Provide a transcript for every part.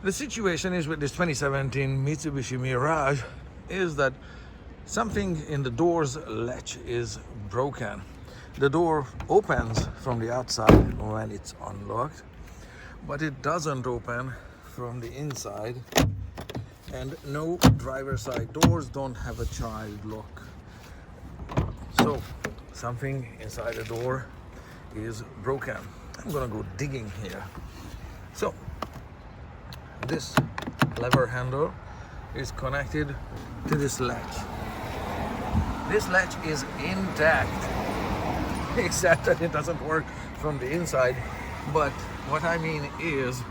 The situation is with this 2017 Mitsubishi Mirage is that something in the door's latch is broken. The door opens from the outside when it's unlocked, but it doesn't open from the inside, and no driver's side doors don't have a child lock. So something inside the door is broken. I'm gonna go digging here. So this lever handle is connected to this latch. This latch is intact, except that it doesn't work from the inside. But what I mean is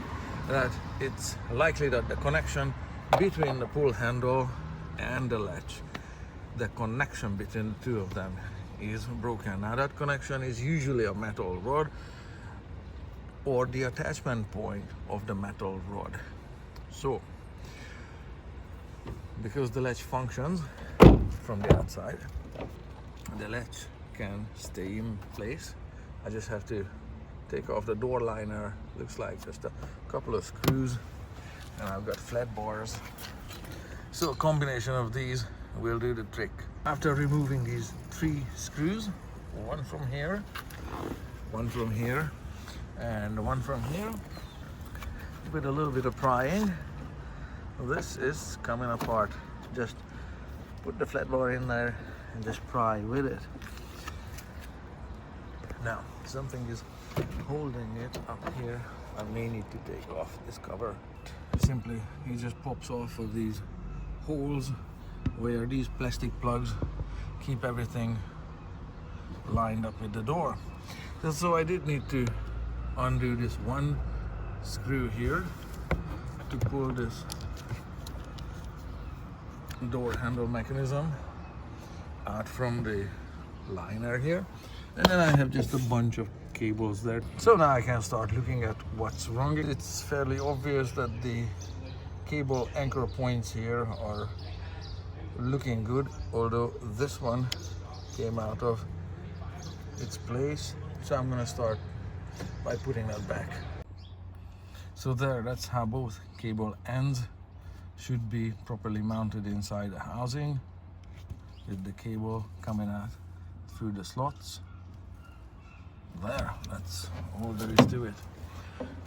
that it's likely that the connection between the pull handle and the latch, the connection between the two of them is broken. Now that connection is usually a metal rod or the attachment point of the metal rod. So because the latch functions from the outside, the latch can stay in place. I just have to take off the door liner. Looks like just a couple of screws, and I've got flat bars. So a combination of these will do the trick. After removing these 3 screws, one from here, one from here, and one from here, with a little bit of prying, this is coming apart. Just put the flat bar in there and just pry with it. Now something is holding it up here. I may need to take off this cover. Simply, it just pops off of these holes where these plastic plugs keep everything lined up with the door. So I did need to undo this one screw here to pull this door handle mechanism out from the liner here, and then I have just a bunch of cables there. So now I can start looking at what's wrong. It's fairly obvious that the cable anchor points here are looking good, although this one came out of its place. So I'm gonna start by putting that back. So there, that's how both cable ends should be properly mounted inside the housing, with the cable coming out through the slots. There, that's all there is to it.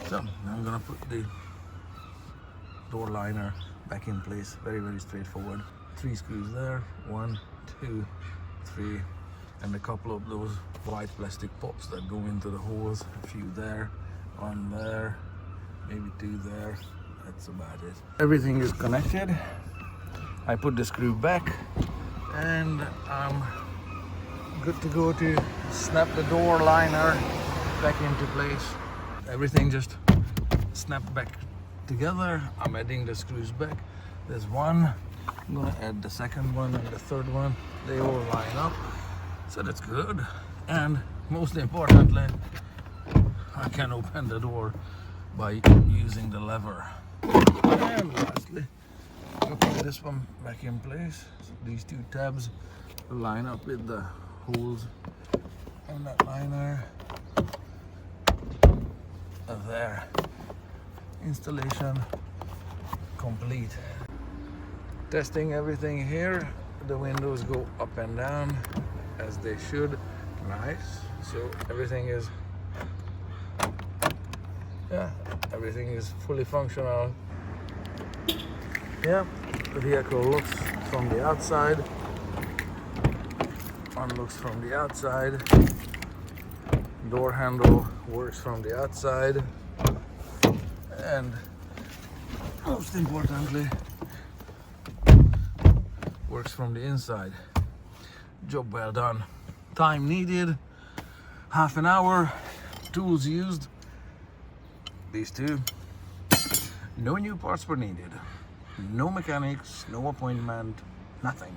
So I'm gonna put the door liner back in place. Very, very straightforward. 3 screws there, 1, 2, 3, and a couple of those white plastic pops that go into the holes. A few there, 1 there, maybe 2 there. That's about it. Everything is connected. I put the screw back, and I'm good to go to snap the door liner back into place. Everything just snapped back together. I'm adding the screws back. There's one. I'm gonna add the second one and the third one. They all line up, so that's good. And most importantly, I can open the door by using the lever. And lastly, I'll put this one back in place. So these 2 tabs line up with the holes on that liner. There. Installation complete. Testing everything here. The windows go up and down as they should. Nice. So everything is fully functional. Yeah, the vehicle looks from the outside, unlooks from the outside, door handle works from the outside, and most importantly, works from the inside. Job well done. Time needed, half an hour. Tools used, these 2. No new parts were needed. No mechanics, no appointment, nothing.